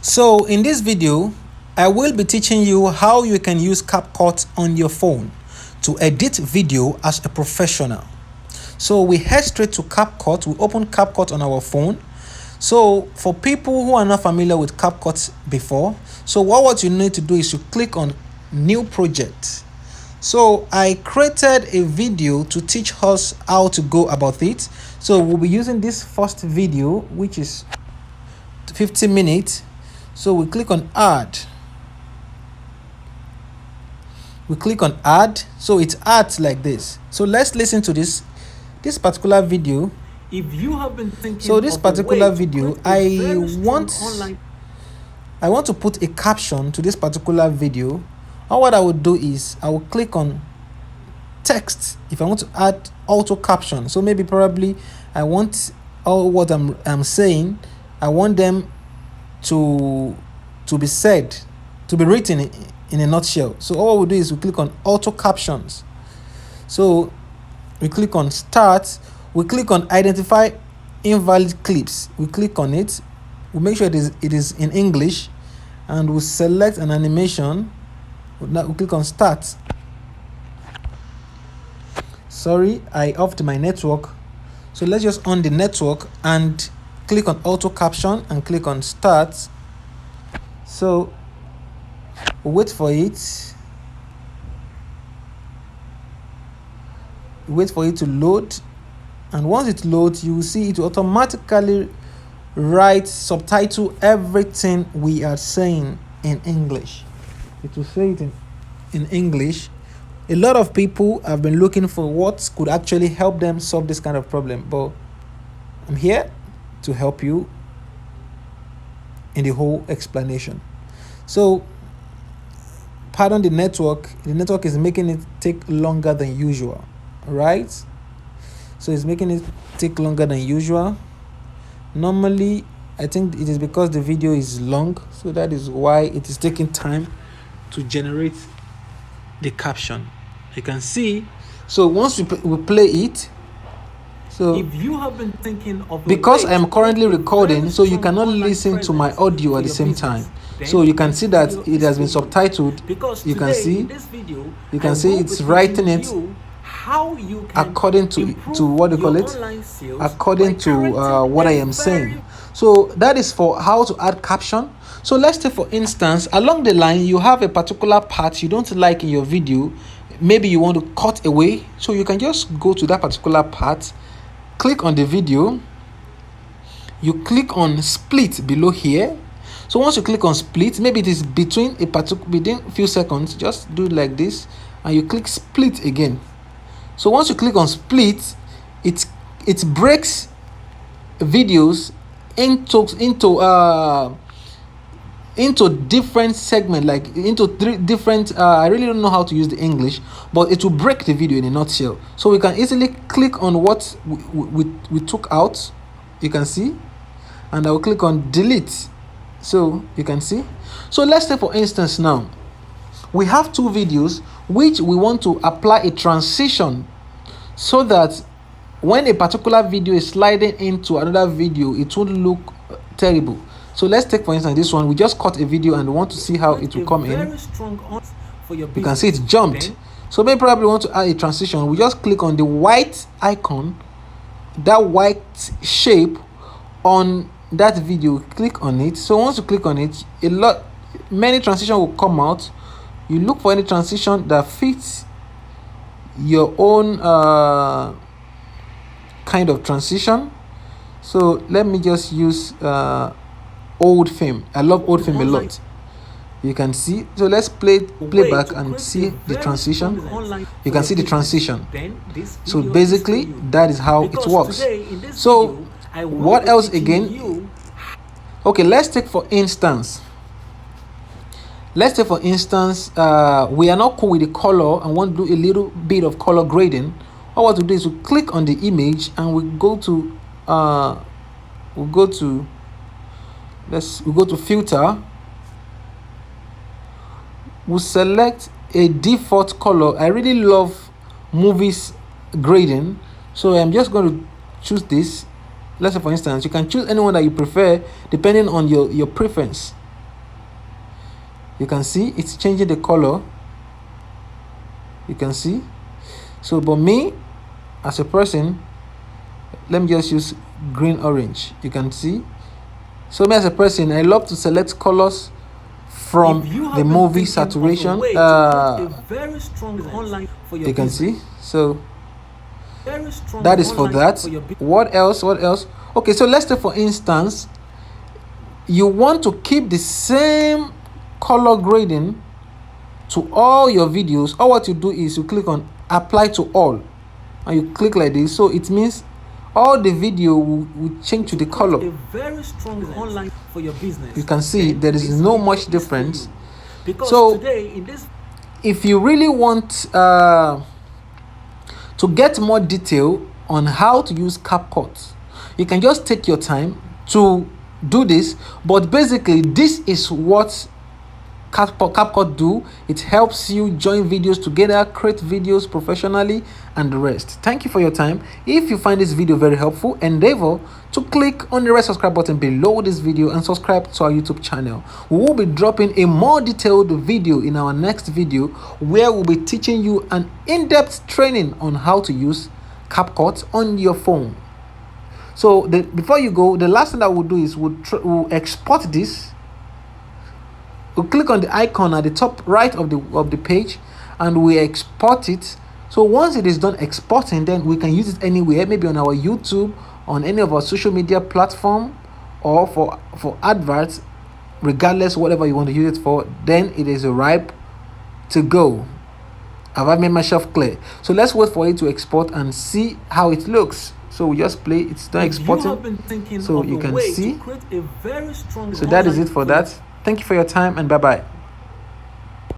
So in this video, I will be teaching you how you can use CapCut on your phone to edit video as a professional. So we head straight to CapCut. We open CapCut on our phone. So for people who are not familiar with CapCut before, so what you need to do is you click on new project. So I created a video to teach us how to go about it. So we'll be using this first video, which is 50 minutes. So we click on add. We click on add. So it adds like this. So let's listen to this particular video. If you have been thinking, so this particular video, I want to put a caption to this particular video. And what I would do is I will click on text if I want to add auto caption. So maybe probably I want all what I'm saying, I want them to be said, to be written in a nutshell. So all we do is we click on auto captions. So we click on start. We click on identify invalid clips. We click on it. We make sure it is in English, and we select an animation. Now we click on start. Sorry, I offed my network. So let's just on the network and click on auto caption and click on start. So we'll wait for it. Wait for it to load. And once it loads, you will see it will automatically write, subtitle everything we are saying in English. It will say it in English. A lot of people have been looking for what could actually help them solve this kind of problem, but I'm here to help you in the whole explanation. So pardon the network is making it take longer than usual, right? So it's making it take longer than usual. Normally, I think it is because the video is long, so that is why it is taking time to generate the caption. You can see. So once we play it, so if you have been thinking of because I am currently recording, so you cannot listen to my audio at the same time. So you can see that it has been subtitled. You can see, you can see it's writing it how you can according to what they call it, according to what I am saying. So that is for how to add caption. So let's say, for instance, along the line you have a particular part you don't like in your video. Maybe you want to cut away, so you can just go to that particular part, click on the video, you click on split below here. So once you click on split, maybe it is between a few seconds, just do it like this, and you click split again. So once you click on split, it breaks videos into different segments, like into three different I really don't know how to use the English, but it will break the video in a nutshell. So we can easily click on what we took out, you can see, and I will click on delete, so you can see. So let's say, for instance, now we have two videos which we want to apply a transition so that when a particular video is sliding into another video, it won't look terrible. So let's take, for instance, this one. We just cut a video and we want to see how it will come in. You can see it jumped. So maybe probably want to add a transition. We just click on the white icon, that white shape on that video. Click on it. So once you click on it, many transitions will come out. You look for any transition that fits your own kind of transition. So let me just use old film. I love old film a lot. You can see. So let's play back and see the transition. You can see the transition. So basically that is how it works. So what else again? Okay, let's take for instance, we are not cool with the color and want to do a little bit of color grading. What we do is we click on the image and we go to filter. We select a default color. I really love movies grading, so I'm just going to choose this. Let's say, for instance, you can choose anyone that you prefer depending on your preference. You can see it's changing the color. You can see. So but me as a person, let me just use green orange. You can see. So me as a person, I love to select colors from If you have the been movie thinking of a saturation. way to create a very strong online for your You can business, see. So very strong that is for online that. for your business. What else? What else? Okay, so let's say for instance, you want to keep the same color grading to all your videos. All what you do is you click on apply to all, and you click like this. So it means all the video will change to the color. A very strong online for your business. You can see there is This no video much is for difference. you. Because So today in this if you really want to get more detail on how to use CapCut, you can just take your time to do this. But basically, this is what CapCut do. It helps you join videos together, create videos professionally, and the rest. Thank you for your time. If you find this video very helpful, endeavor to click on the red subscribe button below this video and subscribe to our YouTube channel. We will be dropping a more detailed video in our next video, where we'll be teaching you an in-depth training on how to use CapCut on your phone. So before you go, the last thing that we'll do is we'll export this. We'll click on the icon at the top right of the page, and we export it. So once it is done exporting, then we can use it anywhere, maybe on our YouTube, on any of our social media platform, or for adverts, regardless whatever you want to use it for. Then it is ripe to go. Have I made myself clear? So let's wait for it to export and see how it looks. So we just play. It's done exporting. So you can see. A very strong so that is it for that. Thank you for your time, and bye bye.